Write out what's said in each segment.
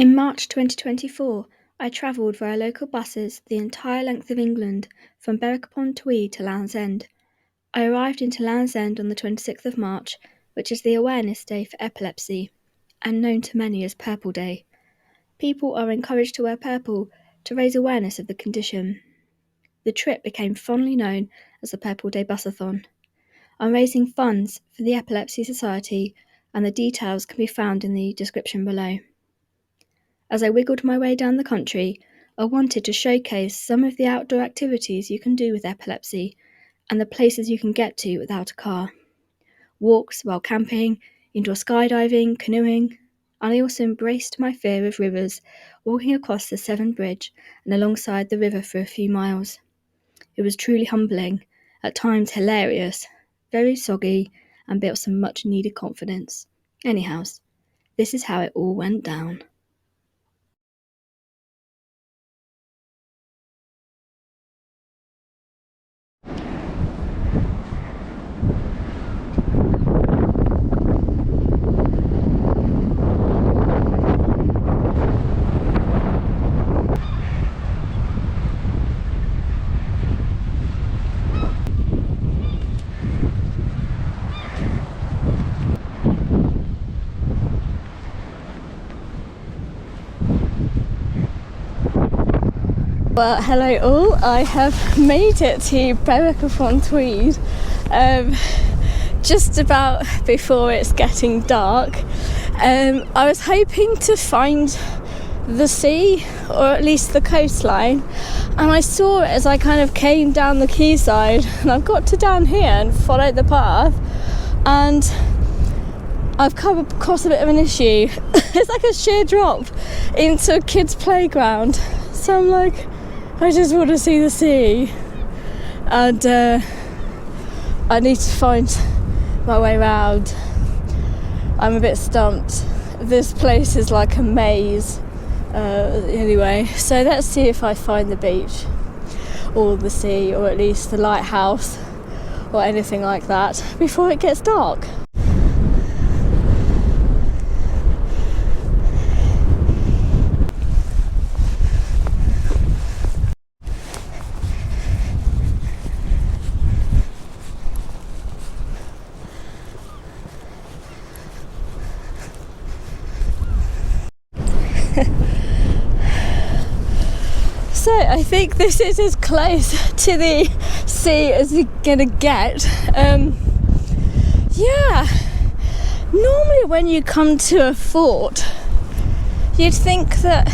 In March 2024, I travelled via local buses the entire length of England from Berwick-Upon-Tweed to Land's End. I arrived into Land's End on the 26th of March, which is the awareness day for epilepsy, and known to many as Purple Day. People are encouraged to wear purple to raise awareness of the condition. The trip became fondly known as the Purple Day Busathon. I'm raising funds for the Epilepsy Society, and the details can be found in the description below. As I wiggled my way down the country, I wanted to showcase some of the outdoor activities you can do with epilepsy and the places you can get to without a car. Walks while camping, indoor skydiving, canoeing, and I also embraced my fear of rivers, walking across the Severn Bridge and alongside the river for a few miles. It was truly humbling, at times hilarious, very soggy, and built some much needed confidence. Anyhow, this is how it all went down. Well, hello all, I have made it to Berwick-Upon-Tweed just about before it's getting dark. I was hoping to find the sea, or at least the coastline, and I saw it as I kind of came down the quayside, and I've got to down here and followed the path, and I've come across a bit of an issue. It's like a sheer drop into a kid's playground, so I'm like, I just want to see the sea, and I need to find my way around. I'm a bit stumped. This place is like a maze. Anyway, so let's see if I find the beach or the sea, or at least the lighthouse or anything like that before it gets dark. So I think this is as close to the sea as you're gonna get. Yeah, normally when you come to a fort, you'd think that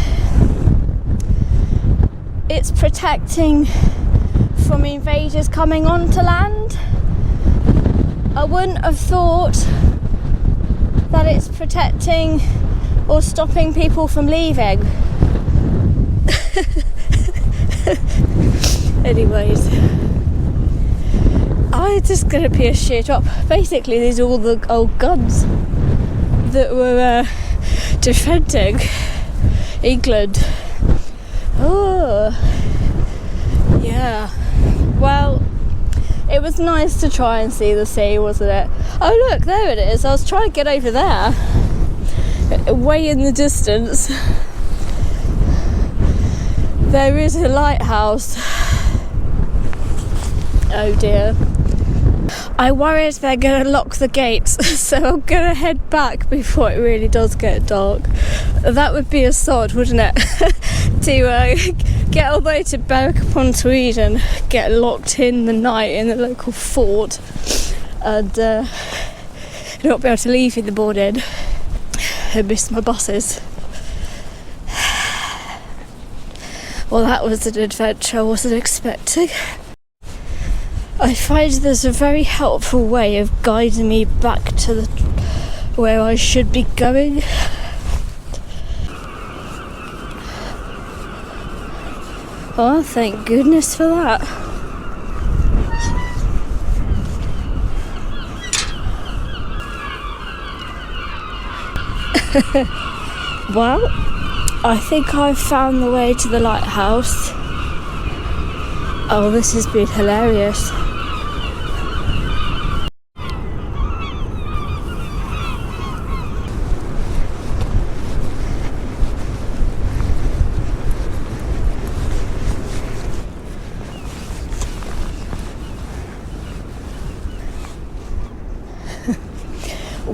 it's protecting from invaders coming onto land. I wouldn't have thought that it's protecting or stopping people from leaving. Anyways, it's just going to be a sheer drop. Basically, these are all the old guns that were defending England. Oh, yeah. Well, it was nice to try and see the sea, wasn't it? Oh, look, there it is. I was trying to get over there, way in the distance. There is a lighthouse. Oh dear. I worry they're going to lock the gates, so I'm going to head back before it really does get dark. That would be a sod, wouldn't it? To get all the way to Berwick-Upon-Tweed and get locked in the night in the local fort, and not be able to leave in the morning and miss my buses. Well, that was an adventure I wasn't expecting. I find there's a very helpful way of guiding me back to where I should be going. Oh, thank goodness for that. Well, I think I've found the way to the lighthouse. Oh, this has been hilarious.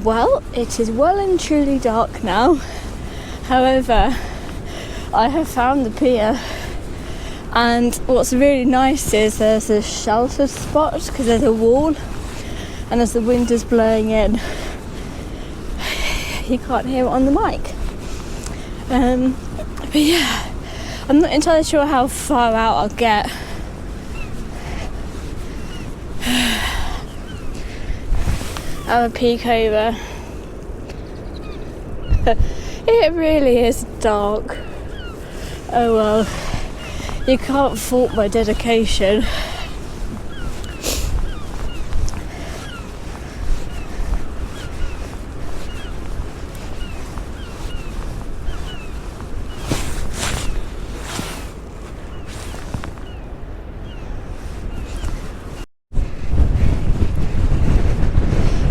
Well, it is well and truly dark now. However, I have found the pier, and what's really nice is there's a shelter spot because there's a wall, and as the wind is blowing in, you can't hear it on the mic. But yeah, I'm not entirely sure how far out I'll get. Have a peek over. It really is dark. Oh well, you can't fault my dedication.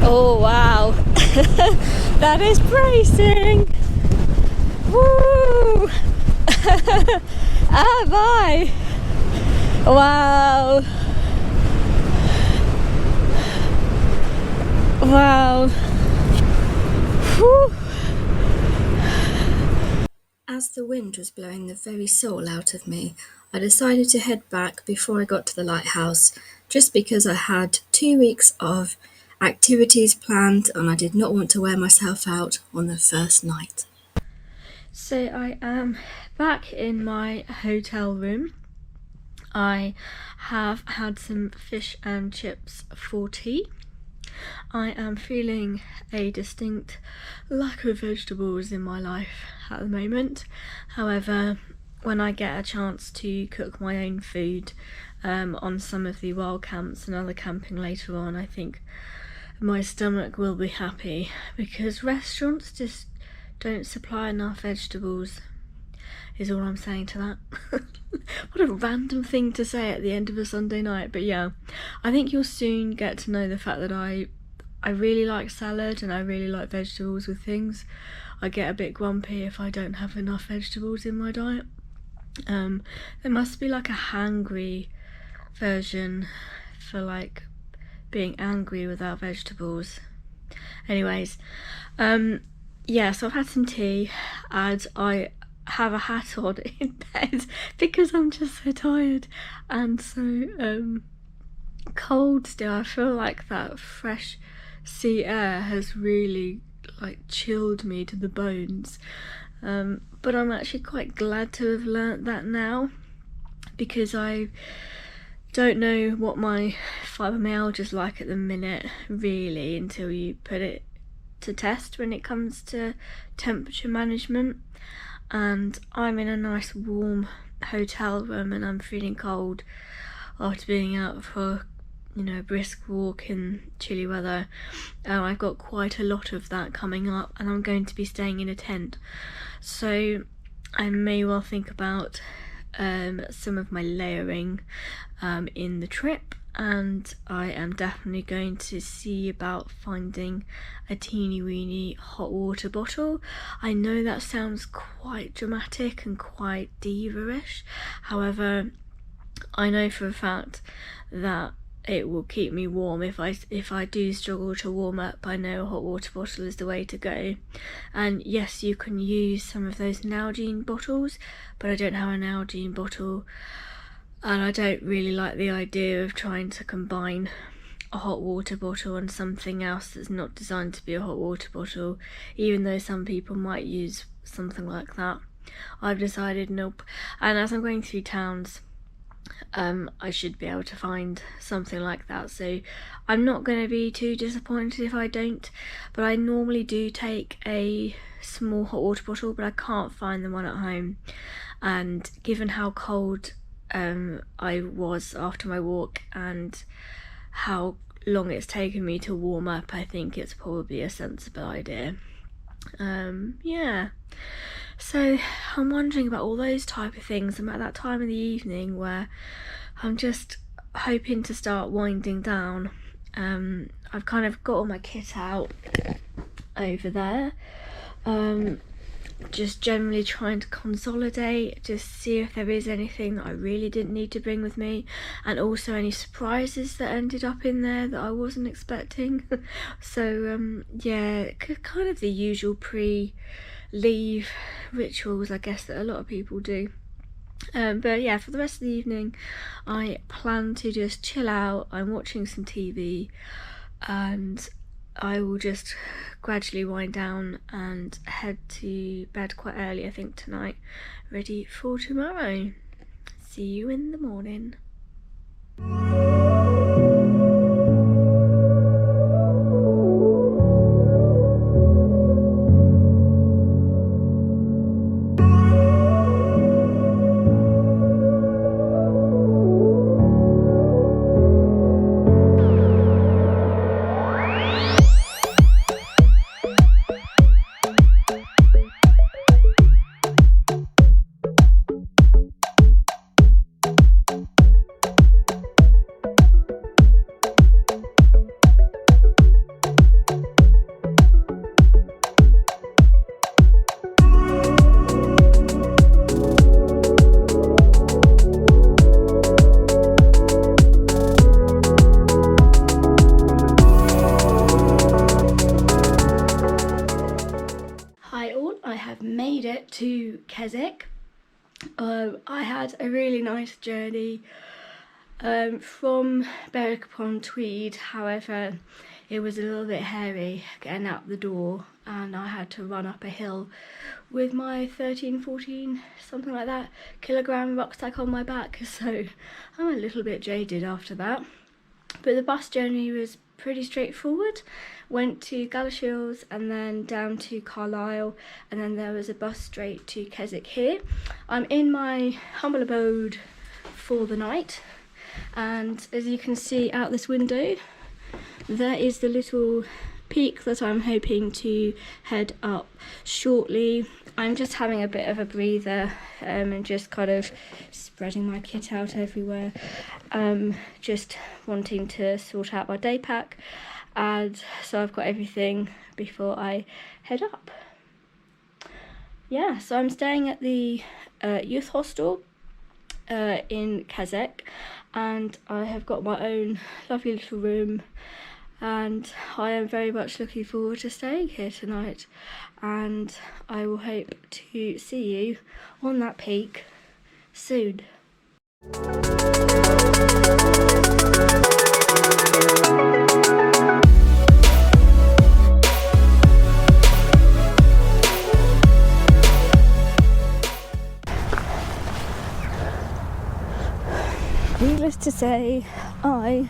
Oh wow, that is bracing. Woo! Ah, bye. Wow. Wow. Whew. As the wind was blowing the very soul out of me, I decided to head back before I got to the lighthouse, just because I had 2 weeks of activities planned and I did not want to wear myself out on the first night. So I am back in my hotel room. I have had some fish and chips for tea. I am feeling a distinct lack of vegetables in my life at the moment. However, when I get a chance to cook my own food on some of the wild camps and other camping later on, I think my stomach will be happy, because restaurants just don't supply enough vegetables, is all I'm saying to that. What a random thing to say at the end of a Sunday night. But yeah, I think you'll soon get to know the fact that I really like salad and I really like vegetables with things. I get a bit grumpy if I don't have enough vegetables in my diet. There must be like a hangry version for like being angry without vegetables. Anyways, yeah, so I've had some tea and I have a hat on in bed because I'm just so tired and so cold still. I feel like that fresh sea air has really like chilled me to the bones, but I'm actually quite glad to have learnt that now, because I don't know what my fibromyalgia is like at the minute really until you put it to test when it comes to temperature management. And I'm in a nice warm hotel room and I'm feeling cold after being out for, you know, a brisk walk in chilly weather. I've got quite a lot of that coming up and I'm going to be staying in a tent, so I may well think about some of my layering in the trip, and I am definitely going to see about finding a teeny weeny hot water bottle. I know that sounds quite dramatic and quite diva-ish, however I know for a fact that it will keep me warm. If I do struggle to warm up, I know a hot water bottle is the way to go. And yes, you can use some of those Nalgene bottles, but I don't have a Nalgene bottle, and I don't really like the idea of trying to combine a hot water bottle and something else that's not designed to be a hot water bottle, even though some people might use something like that. I've decided nope. And as I'm going through towns, I should be able to find something like that, so I'm not going to be too disappointed if I don't. But I normally do take a small hot water bottle, but I can't find the one at home, and given how cold I was after my walk and how long it's taken me to warm up, I think it's probably a sensible idea. Yeah, so I'm wondering about all those type of things. I'm at that time of the evening where I'm just hoping to start winding down. I've kind of got all my kit out over there. just generally trying to consolidate, just see if there is anything that I really didn't need to bring with me, and also any surprises that ended up in there that I wasn't expecting. So yeah, kind of the usual pre-leave rituals, I guess, that a lot of people do. But yeah, for the rest of the evening I plan to just chill out. I'm watching some TV and I will just gradually wind down and head to bed quite early, I think, tonight, ready for tomorrow. See you in the morning. Made it to Keswick. I had a really nice journey from Berwick-Upon-Tweed. However, it was a little bit hairy getting out the door, and I had to run up a hill with my 13-14 something like that kilogram rucksack on my back, so I'm a little bit jaded after that. But the bus journey was pretty straightforward. Went to Galashiels and then down to Carlisle, and then there was a bus straight to Keswick here. I'm in my humble abode for the night, and as you can see out this window, there is the little peak that I'm hoping to head up shortly. I'm just having a bit of a breather and just kind of spreading my kit out everywhere, just wanting to sort out my day pack, and so I've got everything before I head up. Yeah, so I'm staying at the youth hostel in Keswick, and I have got my own lovely little room, and I am very much looking forward to staying here tonight, and I will hope to see you on that peak soon. Needless to say, I'm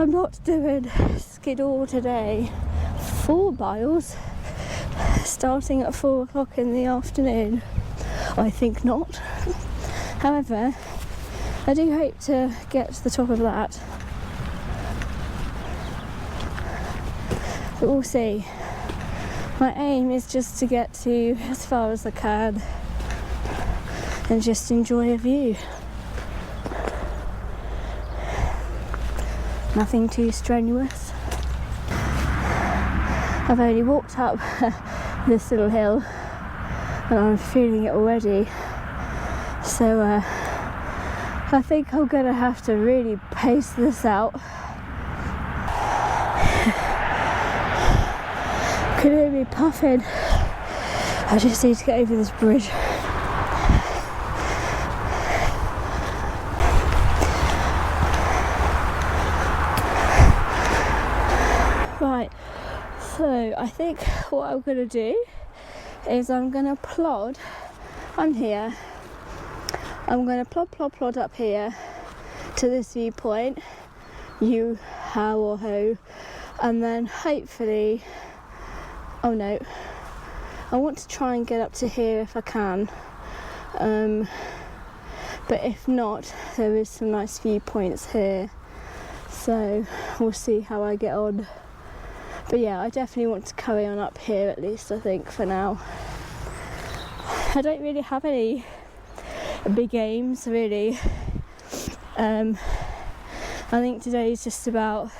not doing skid-all today. 4 miles, starting at 4 o'clock in the afternoon. I think not. However, I do hope to get to the top of that. But we'll see. My aim is just to get to as far as I can and just enjoy a view. Nothing too strenuous. I've only walked up this little hill and I'm feeling it already. So I think I'm gonna have to really pace this out. Could hear me puffing. I just need to get over this bridge. Right, so I think what I'm going to do is I'm going to plod on here. I'm going to plod up here to this viewpoint, you, how or ho, and then hopefully, oh no, I want to try and get up to here if I can, but if not, there is some nice viewpoints here, so we'll see how I get on. But yeah, I definitely want to carry on up here at least, I think, for now. I don't really have any big aims, really. I think today is just about...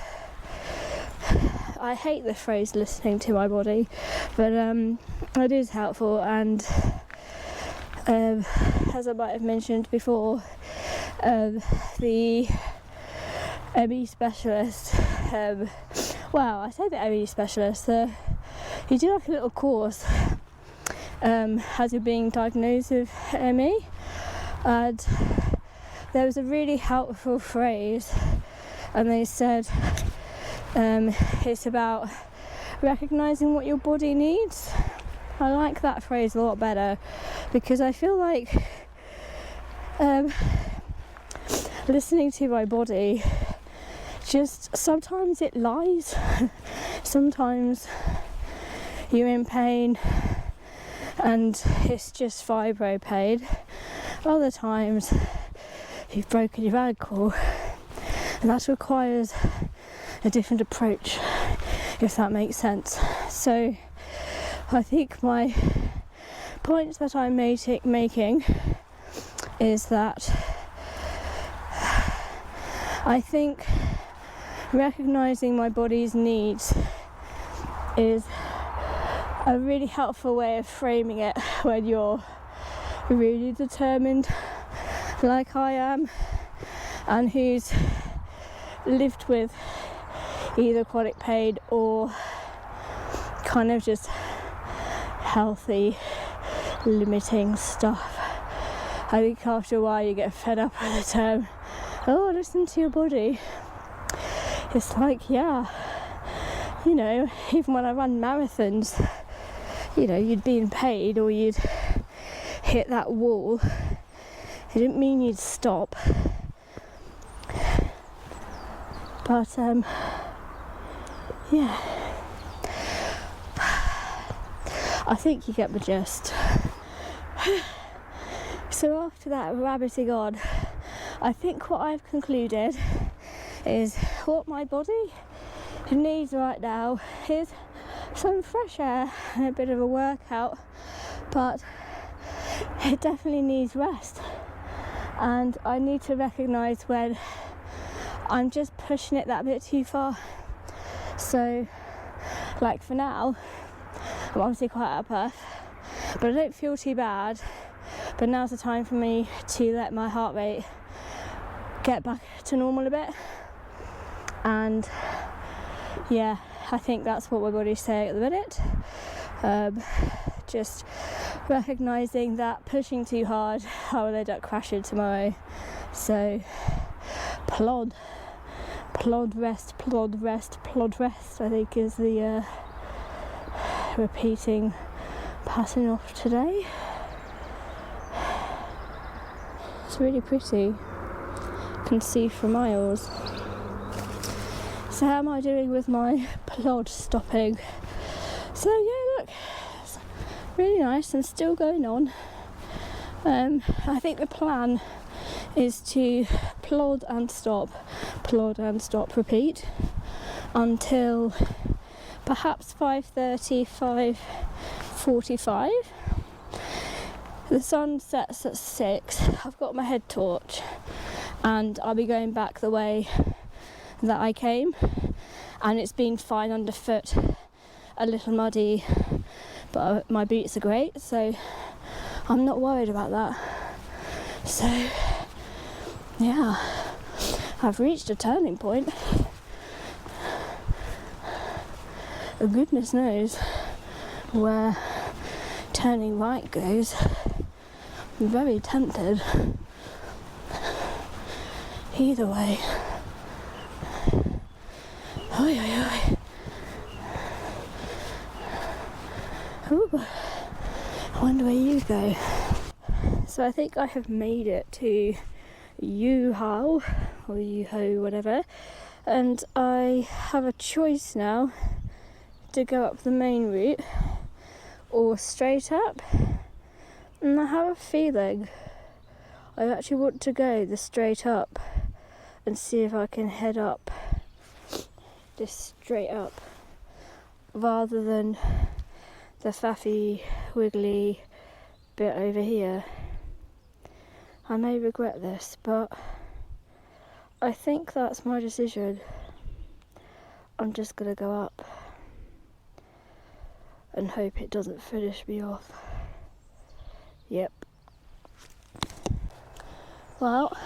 I hate the phrase listening to my body, but it is helpful, and as I might have mentioned before, the ME specialist, I say the ME specialist, you do like a little course as you're being diagnosed with ME, and there was a really helpful phrase, and they said it's about recognising what your body needs. I like that phrase a lot better, because I feel like listening to my body, just sometimes it lies. Sometimes you're in pain and it's just fibro pain. Other times you've broken your ankle, and that requires a different approach, if that makes sense. So I think my point that I'm making is that I think recognising my body's needs is a really helpful way of framing it when you're really determined, like I am, and who's lived with either chronic pain or kind of just healthy limiting stuff. I think after a while you get fed up with the term, oh, listen to your body. It's like, yeah, you know, even when I run marathons, you know, you'd be in pain or you'd hit that wall. It didn't mean you'd stop. But, yeah, I think you get the gist. So after that rabbiting on, I think what I've concluded is what my body needs right now is some fresh air and a bit of a workout, but it definitely needs rest, and I need to recognise when I'm just pushing it that bit too far. So like for now I'm obviously quite out of breath, but I don't feel too bad. But now's the time for me to let my heart rate get back to normal a bit, and yeah, I think that's what my body's saying at the minute. Just recognising that pushing too hard, I will end up crashing tomorrow. So plod rest, I think is the repeating pattern of today. It's really pretty, you can see for miles. So how am I doing with my plod stopping? So yeah, look, it's really nice and still going on. I think the plan is to plod and stop, repeat until perhaps 5:30, 5:45. The sun sets at 6. I've got my head torch and I'll be going back the way that I came, and it's been fine underfoot, a little muddy, but my boots are great, so I'm not worried about that. So yeah, I've reached a turning point. Goodness knows where turning right goes. I'm very tempted either way. Oi, oi, oi. Ooh, I wonder where you go. So I think I have made it to Wooooo or Wooooo, whatever, and I have a choice now to go up the main route or straight up, and I have a feeling I actually want to go the straight up and see if I can head up just straight up rather than the faffy wiggly bit over here. I may regret this, but I think that's my decision. I'm just gonna go up. and hope it doesn't finish me off. Yep. Well,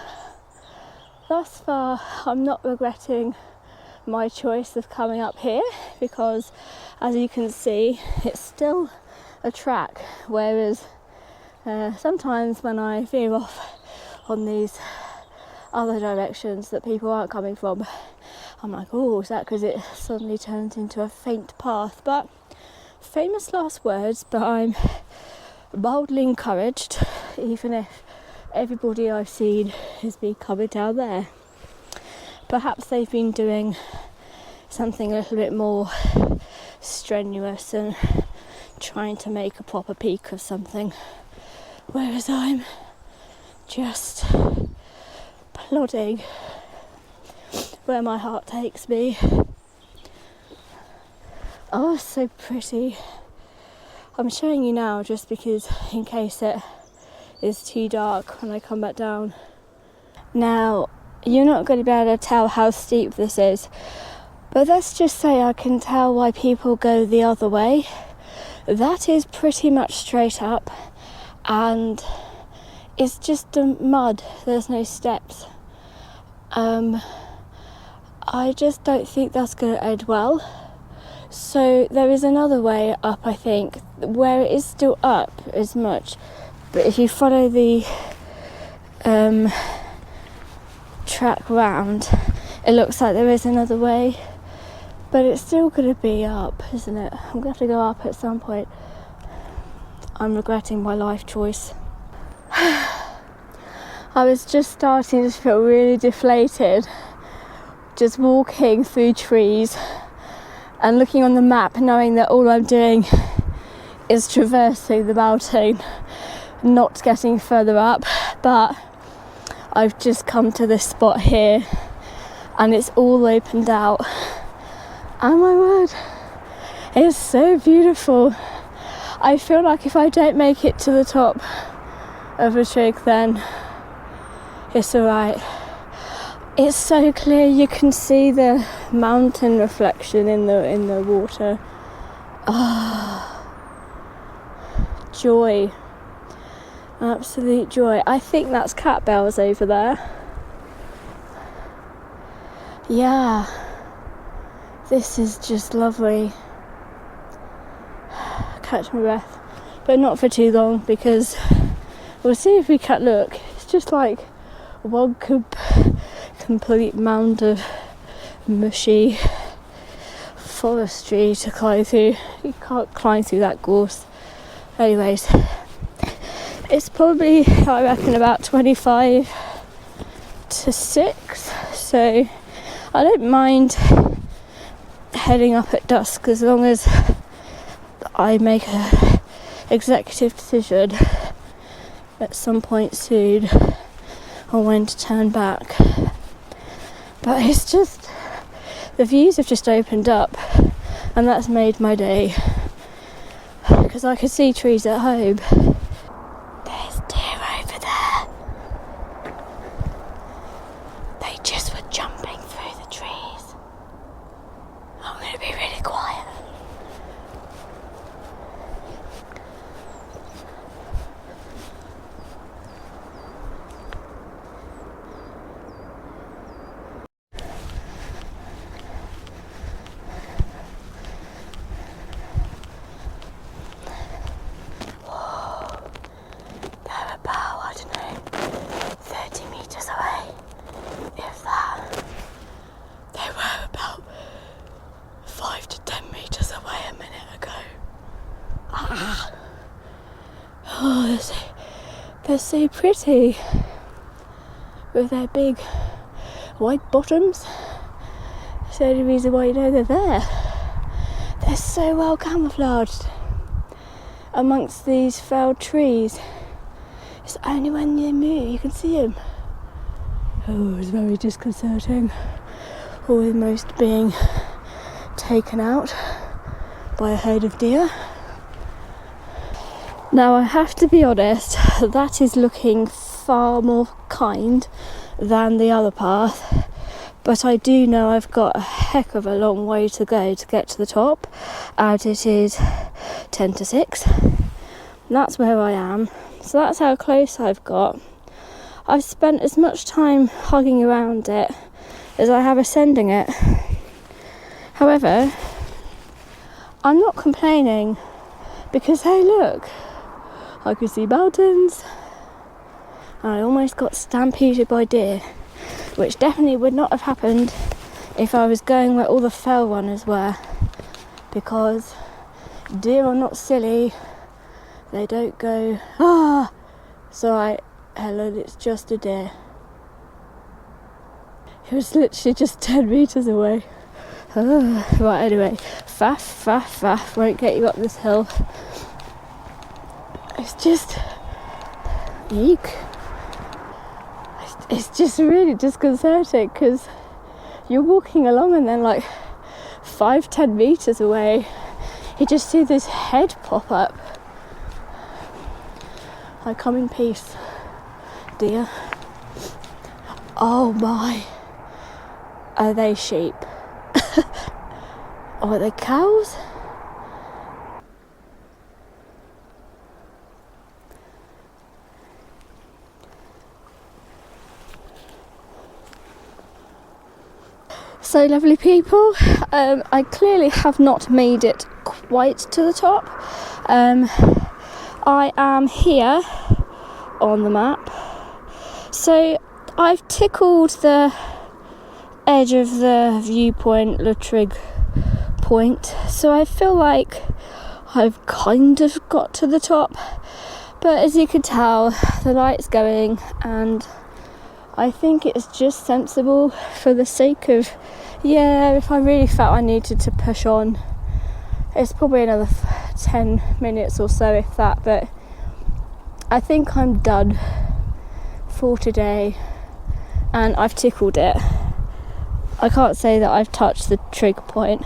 thus far I'm not regretting my choice of coming up here, because as you can see it's still a track, whereas sometimes when I veer off on these other directions that people aren't coming from, I'm like, oh, is that because it suddenly turns into a faint path? But famous last words, but I'm mildly encouraged, even if everybody I've seen has been coming down there. Perhaps they've been doing something a little bit more strenuous and trying to make a proper peak of something, whereas I'm just plodding where my heart takes me. Oh, it's so pretty. I'm showing you now just because in case it is too dark when I come back down. Now, you're not going to be able to tell how steep this is, but let's just say I can tell why people go the other way. That is pretty much straight up, and it's just mud. There's no steps. I just don't think that's going to end well. So there is another way up, I think, where it is still up as much, but if you follow the track round, it looks like there is another way, but it's still going to be up, isn't it? I'm going to have to go up at some point. I'm regretting my life choice. I was just starting to feel really deflated, just walking through trees and looking on the map, knowing that all I'm doing is traversing the mountain, not getting further up. But I've just come to this spot here and it's all opened out, and my word, it's so beautiful. I feel like if I don't make it to the top of Latrigg, then it's alright. It's so clear, you can see the mountain reflection in the water. Ah, joy. Absolute joy. I think that's cat bells over there. Yeah, this is just lovely. Catch my breath, but not for too long, because we'll see if we can look. It's just like one complete mound of mushy forestry to climb through. You can't climb through that gorse. Anyways, it's probably, I reckon, about 25 to 6, so I don't mind heading up at dusk as long as I make a executive decision at some point soon on when to turn back. But it's just, the views have just opened up, and that's made my day, because I could see trees at home. There's deer over there. They just were jumping through the trees. I'm going to be really quiet. They're so pretty with their big white bottoms. It's the only reason why you know they're there. They're so well camouflaged amongst these felled trees. It's only when you move you can see them. Oh, it's very disconcerting. Almost being taken out by a herd of deer. Now, I have to be honest, that is looking far more kind than the other path, but I do know I've got a heck of a long way to go to get to the top, and it is 10 to 6. And that's where I am, so that's how close I've got. I've spent as much time hugging around it as I have ascending it. However, I'm not complaining, because hey look, I could see mountains, and I almost got stampeded by deer, which definitely would not have happened if I was going where all the fell runners were, because deer are not silly, they don't go, ah, so hello, it's just a deer. It was literally just 10 metres away. Right, anyway, faff, won't get you up this hill. It's just, eek. It's just really disconcerting, because you're walking along and then like 5-10 metres away, you just see this head pop up. I come in peace, dear. Oh my, are they sheep? Or are they cows? So lovely people, I clearly have not made it quite to the top. I am here on the map, so I've tickled the edge of the viewpoint, Latrigg point, so I feel like I've kind of got to the top, but as you can tell, the light's going, and I think it's just sensible for the sake of, if I really felt I needed to push on, it's probably another 10 minutes or so, if that, but I think I'm done for today, and I've tickled it. I can't say that I've touched the trig point,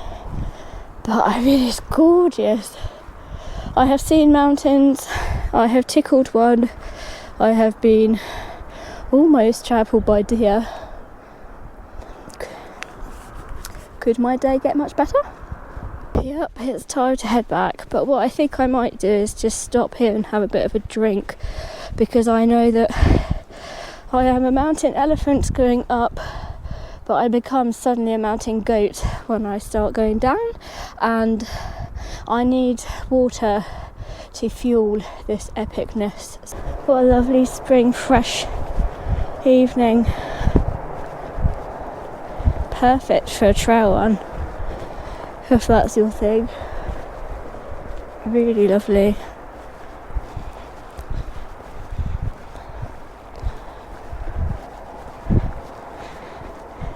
but I mean, it's gorgeous. I have seen mountains, I have tickled one, I have been almost trampled by deer. Could my day get much better? Yep, it's time to head back, but what I think I might do is just stop here and have a bit of a drink, because I know that I am a mountain elephant going up, but I become suddenly a mountain goat when I start going down, and I need water to fuel this epicness. What a lovely spring fresh evening. Perfect for a trail run, if that's your thing. Really lovely.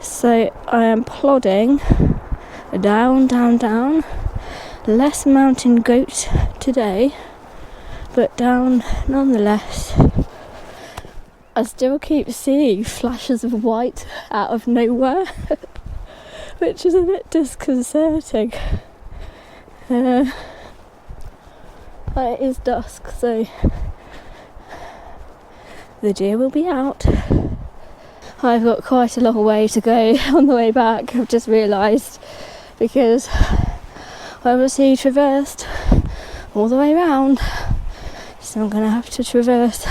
So I am plodding down, less mountain goat today, but down nonetheless. I still keep seeing flashes of white out of nowhere, which is a bit disconcerting. It is dusk, so the deer will be out. I've got quite a long way to go on the way back, I've just realised, because I obviously traversed all the way around, so I'm going to have to traverse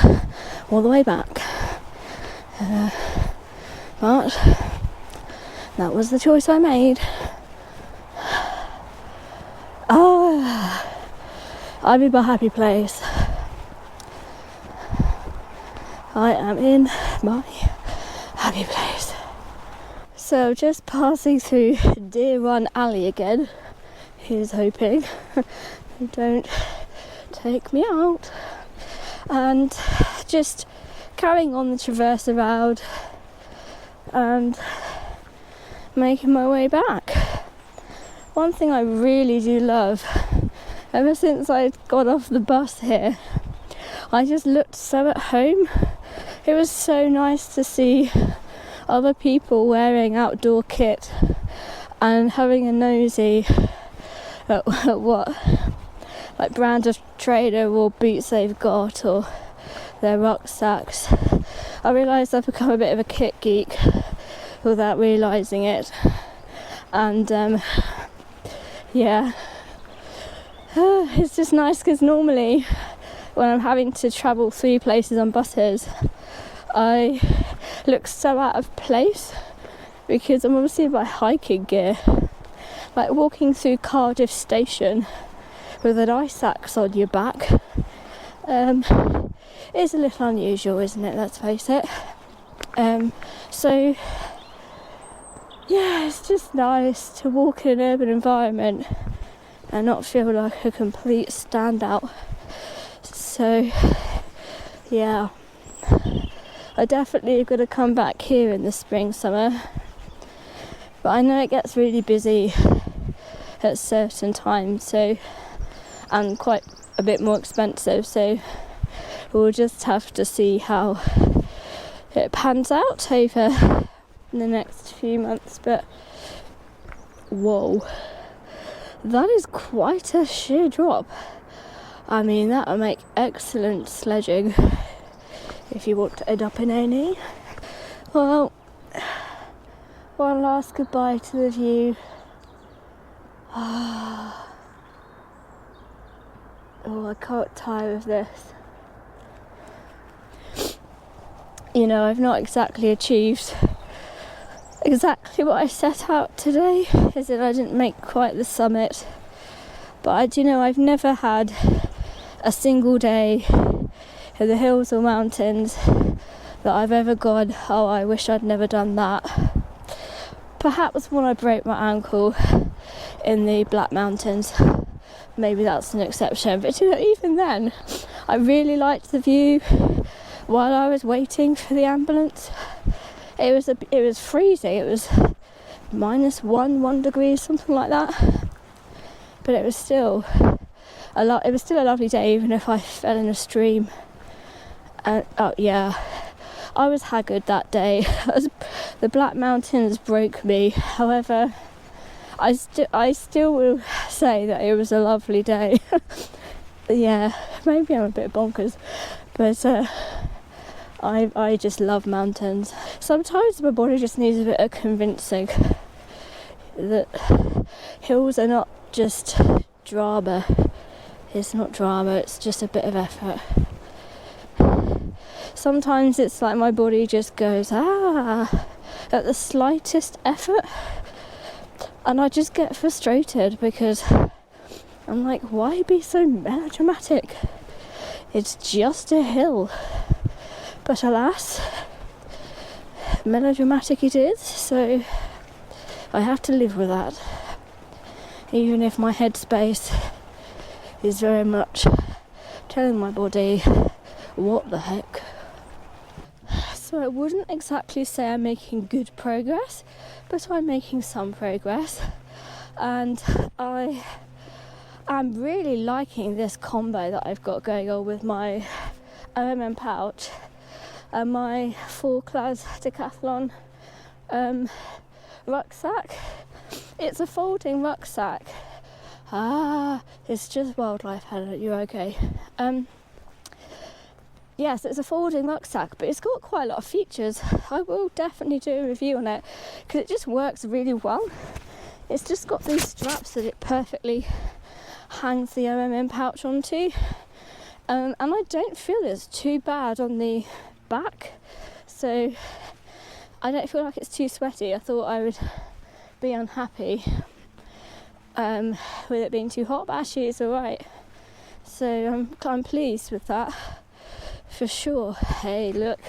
all the way back. But that was the choice I made. I'm in my happy place. I am in my happy place. So just passing through Deer Run Alley again. Here's hoping they don't take me out. And just carrying on the traverse around and making my way back. One thing I really do love, ever since I got off the bus here, I just looked so at home. It was so nice to see other people wearing outdoor kit and having a nosy at what like brand of trainer or boots they've got, or their rucksacks. I realised I've become a bit of a kit geek without realising it. And it's just nice because normally when I'm having to travel 3 places on buses, I look so out of place because I'm obviously in my hiking gear. Like walking through Cardiff station with an ice axe on your back is a little unusual, isn't it? Let's face it. So yeah, it's just nice to walk in an urban environment and not feel like a complete standout. So yeah, I definitely am going to come back here in the spring, summer, but I know it gets really busy at certain times, so, and quite a bit more expensive, so we'll just have to see how it pans out over the next few months. But whoa, that is quite a sheer drop. I mean, that will make excellent sledging if you want to end up in A&E. Well, one last goodbye to the view. Oh, I can't tire of this. You know, I've not exactly achieved exactly what I set out today, is that I didn't make quite the summit. But I've never had a single day in the hills or mountains that I've ever gone, oh, I wish I'd never done that. Perhaps when I broke my ankle in the Black Mountains, maybe that's an exception, but even then I really liked the view while I was waiting for the ambulance. It was freezing. It was -1 degree, something like that, but it was still a lovely day, even if I fell in a stream. And I was haggard that day. The Black Mountains broke me. However, I still will say that it was a lovely day. Yeah, maybe I'm a bit bonkers, but I just love mountains. Sometimes my body just needs a bit of convincing that hills are not just drama. It's not drama, it's just a bit of effort. Sometimes it's like my body just goes, at the slightest effort. And I just get frustrated because I'm like, why be so melodramatic? It's just a hill. But alas, melodramatic it is, so I have to live with that. Even if my headspace is very much telling my body, what the heck? So I wouldn't exactly say I'm making good progress, but I'm making some progress. And I am really liking this combo that I've got going on with my OMM pouch and my 4-class decathlon rucksack. It's a folding rucksack. It's just wildlife, Helen, you're okay. Yes, it's a folding rucksack, but it's got quite a lot of features. I will definitely do a review on it because it just works really well. It's just got these straps that it perfectly hangs the OMM pouch onto, and I don't feel it's too bad on the back, so I don't feel like it's too sweaty. I thought I would be unhappy with it being too hot, but actually it's alright. So I'm pleased with that. For sure. Hey, look,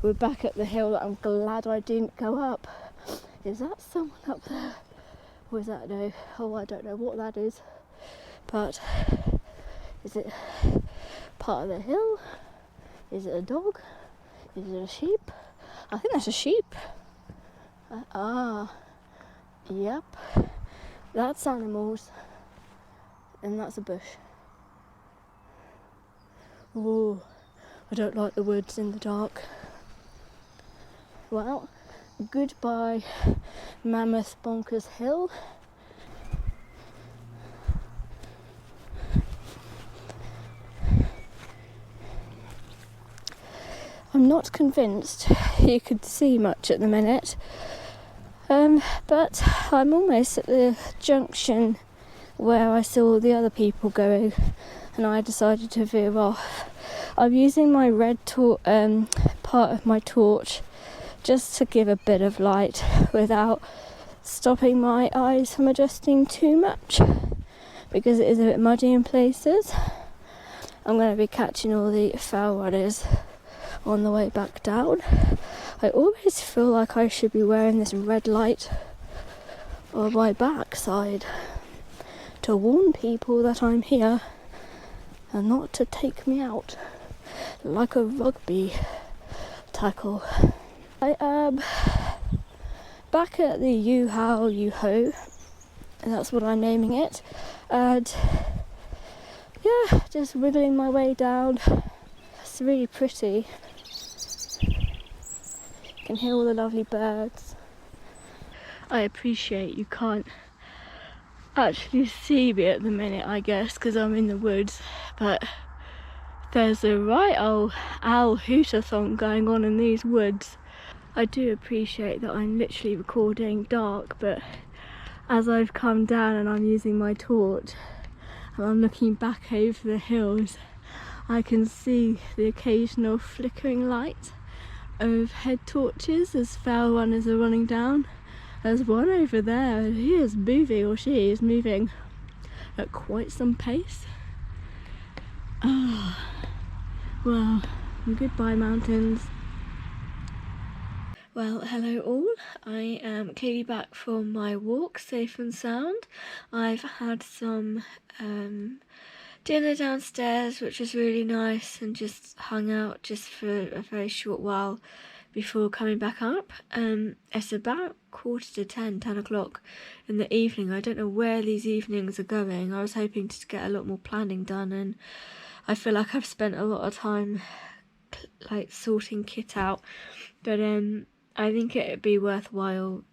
we're back at the hill that I'm glad I didn't go up. Is that someone up there? Or is that no? Oh, I don't know what that is. But is it part of the hill? Is it a dog? Is it a sheep? I think that's a sheep. Yep. That's animals. And that's a bush. Ooh. I don't like the woods in the dark. Well, goodbye, Mammoth Bonkers Hill. I'm not convinced you could see much at the minute But I'm almost at the junction where I saw the other people going, and I decided to veer off. I'm using my red part of my torch just to give a bit of light without stopping my eyes from adjusting too much, because it is a bit muddy in places. I'm going to be catching all the foul runners on the way back down. I always feel like I should be wearing this red light on my backside to warn people that I'm here and not to take me out like a rugby tackle. I am back at the Wooooo, and that's what I'm naming it, and yeah, just wiggling my way down. It's really pretty. You can hear all the lovely birds. I appreciate you can't actually see me at the minute, I guess, because I'm in the woods, but there's a right old owl hootathon going on in these woods. I do appreciate that I'm literally recording dark, but as I've come down and I'm using my torch and I'm looking back over the hills, I can see the occasional flickering light of head torches as foul runners are running down. There's one over there, he is moving, or she is moving at quite some pace. Ah, well, goodbye mountains. Well, hello all. I am clearly back from my walk, safe and sound. I've had some dinner downstairs, which was really nice, and just hung out just for a very short while before coming back up. It's about 10 o'clock in the evening. I don't know where these evenings are going. I was hoping to get a lot more planning done, and I feel like I've spent a lot of time like sorting kit out, but I think it'd be worthwhile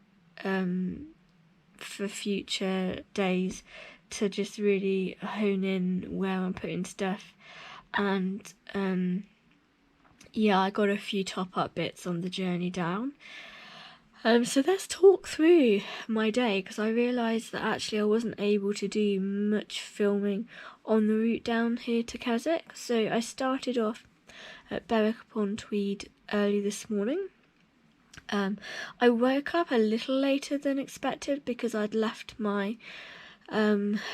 for future days to just really hone in where I'm putting stuff. And yeah, I got a few top-up bits on the journey down. So let's talk through my day, because I realised that actually I wasn't able to do much filming on the route down here to Keswick. So I started off at Berwick-Upon-Tweed early this morning. I woke up a little later than expected because I'd left my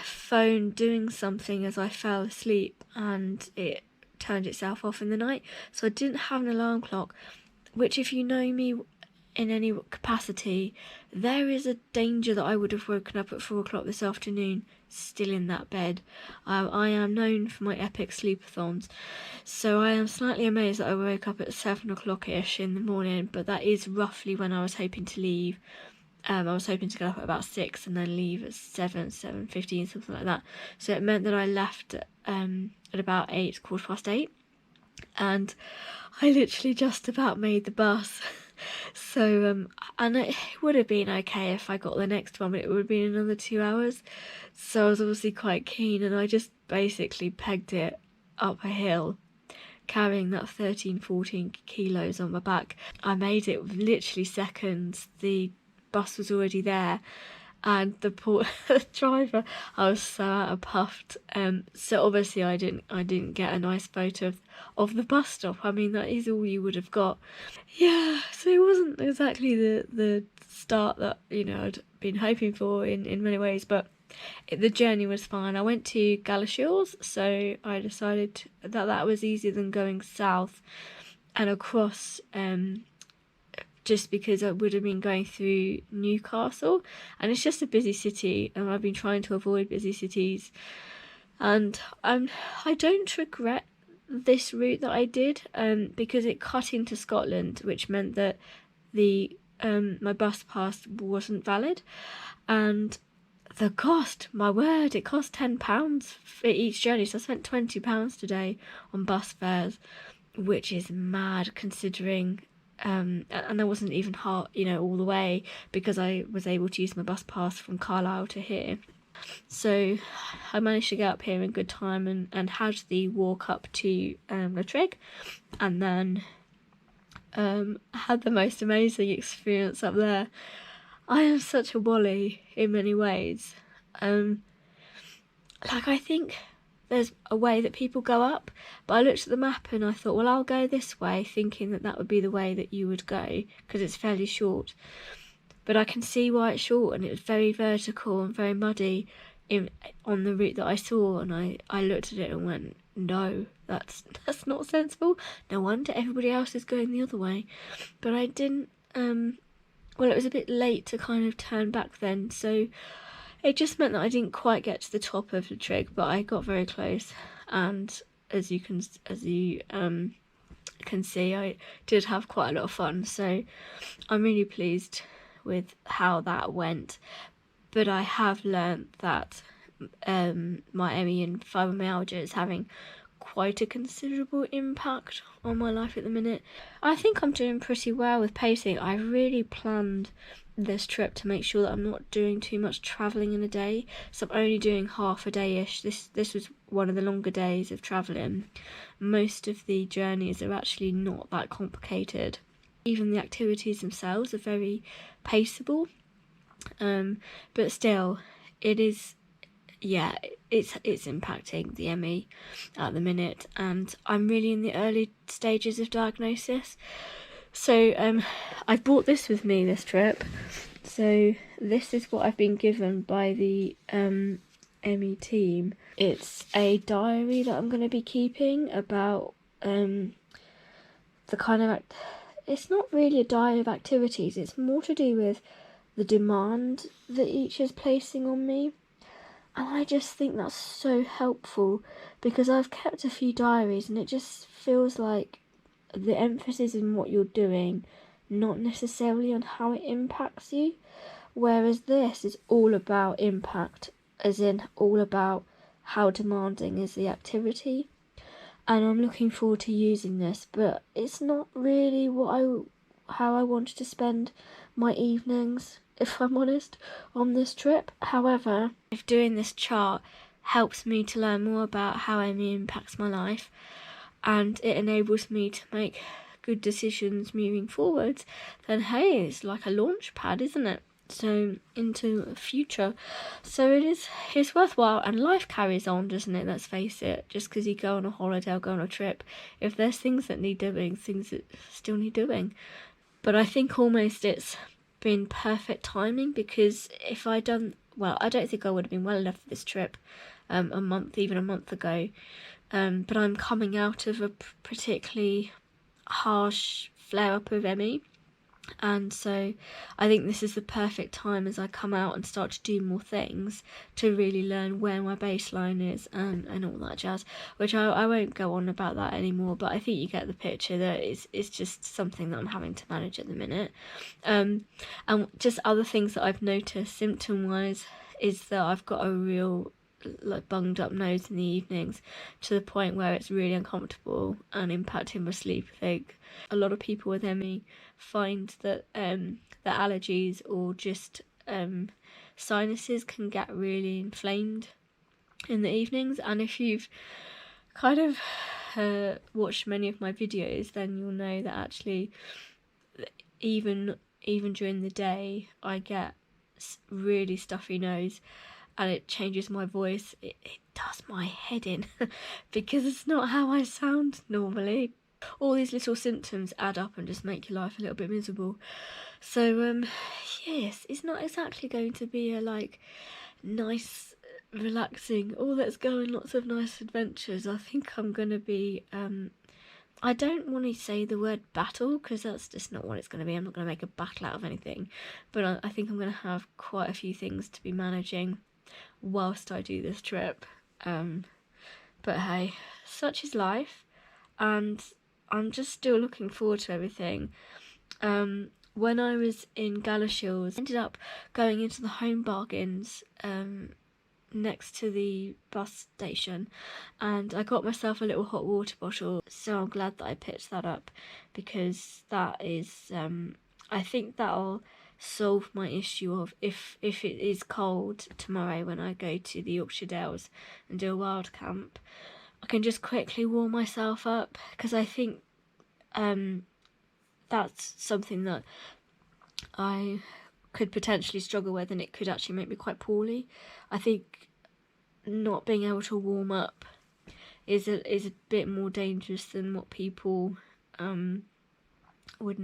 phone doing something as I fell asleep, and it turned itself off in the night, so I didn't have an alarm clock, which, if you know me in any capacity, there is a danger that I would have woken up at 4 o'clock this afternoon still in that bed. I am known for my epic sleepathons, so I am slightly amazed that I woke up at 7 o'clock-ish in the morning, but that is roughly when I was hoping to leave. I was hoping to get up at about 6 and then leave at 7:15, something like that. So it meant that I left at about 8, 8:15, and I literally just about made the bus. So and it would have been okay if I got the next one, but it would have been another 2 hours. So I was obviously quite keen, and I just basically pegged it up a hill, carrying that 13-14 kilos on my back. I made it with literally seconds. The bus was already there, and the poor driver, I was so out of puffed. So obviously I didn't get a nice photo of the bus stop. I mean, that is all you would have got. Yeah, so it wasn't exactly the start that, you know, I'd been hoping for in many ways, but the journey was fine. I went to Galashaw's, so I decided that was easier than going south and across, just because I would have been going through Newcastle, and it's just a busy city, and I've been trying to avoid busy cities, and I don't regret this route that I did, because it cut into Scotland, which meant that the my bus pass wasn't valid, and the cost, my word, it cost £10 for each journey, so I spent £20 today on bus fares, which is mad considering, and I wasn't even hard, you know, all the way, because I was able to use my bus pass from Carlisle to here. So I managed to get up here in good time and had the walk up to Latrigg, and then had the most amazing experience up there. I am such a wally in many ways. I think there's a way that people go up, but I looked at the map and I thought, well, I'll go this way, thinking that that would be the way that you would go, because it's fairly short. But I can see why it's short, and it was very vertical and very muddy on the route that I saw, and I looked at it and went, no, that's not sensible. No wonder everybody else is going the other way. But I didn't, well, it was a bit late to kind of turn back then, so it just meant that I didn't quite get to the top of Latrigg, but I got very close. And as you can see, I did have quite a lot of fun. So I'm really pleased with how that went. But I have learnt that my ME and fibromyalgia is having quite a considerable impact on my life at the minute. I think I'm doing pretty well with pacing. I really planned this trip to make sure that I'm not doing too much travelling in a day, so I'm only doing half a day-ish. This was one of the longer days of travelling. Most of the journeys are actually not that complicated. Even the activities themselves are very paceable, but still, it is, yeah, it's impacting the ME at the minute, and I'm really in the early stages of diagnosis. So I brought this with me this trip. So this is what I've been given by the ME team. It's a diary that I'm going to be keeping about the kind of it's not really a diary of activities, it's more to do with the demand that each is placing on me. And I just think that's so helpful, because I've kept a few diaries and it just feels like the emphasis in what you're doing, not necessarily on how it impacts you. Whereas this is all about impact, as in all about how demanding is the activity. And I'm looking forward to using this, but it's not really how I wanted to spend my evenings, if I'm honest, on this trip. However, if doing this chart helps me to learn more about how ME impacts my life, and it enables me to make good decisions moving forwards, then hey, it's like a launch pad, isn't it? So into the future. So it's worthwhile, and life carries on, doesn't it? Let's face it. Just because you go on a holiday or go on a trip, if there's things that need doing, things that still need doing. But I think almost it's been perfect timing, because if I don't think I would have been well enough for this trip even a month ago. But I'm coming out of a particularly harsh flare-up of ME, and so I think this is the perfect time, as I come out and start to do more things, to really learn where my baseline is and all that jazz, which I won't go on about that anymore, but I think you get the picture that it's just something that I'm having to manage at the minute. And just other things that I've noticed symptom-wise is that I've got a real bunged up nose in the evenings, to the point where it's really uncomfortable and impacting my sleep. I think a lot of people with ME find that the allergies or just sinuses can get really inflamed in the evenings, and if you've kind of watched many of my videos, then you'll know that actually even during the day I get really stuffy nose, and it changes my voice. It does my head in because it's not how I sound normally. All these little symptoms add up and just make your life a little bit miserable. So yes, it's not exactly going to be a nice, relaxing, let's go on lots of nice adventures. I think I'm going to be I don't want to say the word battle, because that's just not what it's going to be. I'm not going to make a battle out of anything, but I think I'm going to have quite a few things to be managing whilst I do this trip. But hey, such is life, and I'm just still looking forward to everything. When I was in Galashiels, I ended up going into the Home Bargains next to the bus station, and I got myself a little hot water bottle, so I'm glad that I picked that up, because that is I think that'll solve my issue of if it is cold tomorrow when I go to the Yorkshire Dales and do a wild camp, I can just quickly warm myself up, because I think that's something that I could potentially struggle with, and it could actually make me quite poorly. I think not being able to warm up is a bit more dangerous than what people would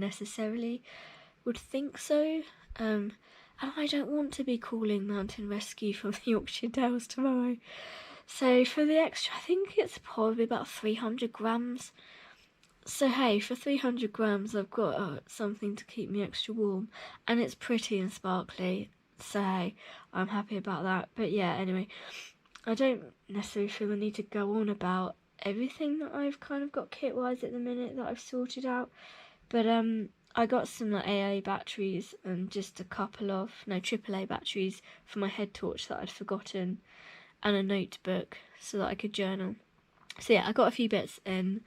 think so. And I don't want to be calling mountain rescue from the Yorkshire Dales tomorrow. So for the extra, I think it's probably about 300 grams. So hey, for 300 grams I've got something to keep me extra warm, and it's pretty and sparkly, so hey, I'm happy about that. But yeah, anyway, I don't necessarily feel the need to go on about everything that I've kind of got kit-wise at the minute that I've sorted out. But I got some like AA batteries and just a couple of, no, AAA batteries for my head torch that I'd forgotten, and a notebook so that I could journal. So yeah, I got a few bits in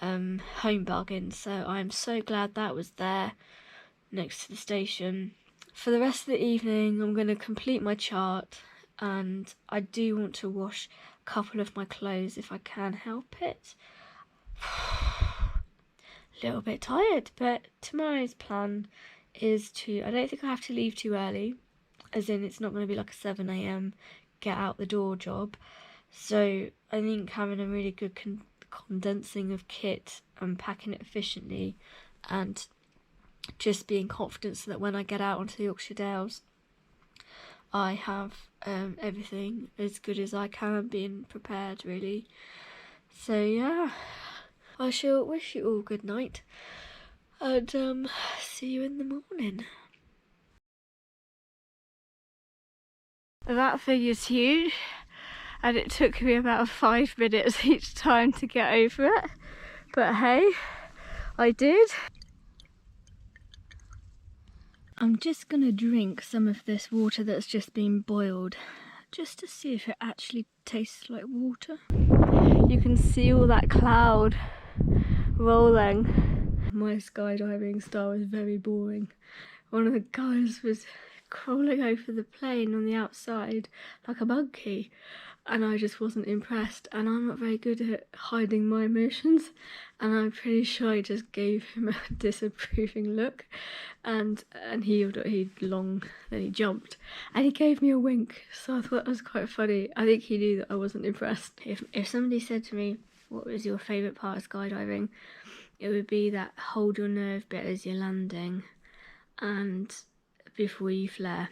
Home Bargains, so I'm so glad that was there next to the station. For the rest of the evening, I'm going to complete my chart, and I do want to wash a couple of my clothes if I can help it. A little bit tired, but tomorrow's plan is I don't think I have to leave too early, as in it's not going to be like a 7 AM get out the door job. So I think having a really good condensing of kit and packing it efficiently, and just being confident so that when I get out onto the Yorkshire Dales I have everything as good as I can, being prepared really. So yeah, I shall wish you all good night, and see you in the morning. That thing is huge, and it took me about 5 minutes each time to get over it, but hey, I did. I'm just gonna drink some of this water that's just been boiled, just to see if it actually tastes like water. You can see all that cloud rolling. My skydiving style is very boring. One of the guys was crawling over the plane on the outside like a monkey, and I just wasn't impressed, and I'm not very good at hiding my emotions, and I'm pretty sure I just gave him a disapproving look, and he jumped and he gave me a wink, so I thought that was quite funny. I think he knew that I wasn't impressed. If somebody said to me, what was your favourite part of skydiving, it would be that hold your nerve bit as you're landing and before you flare.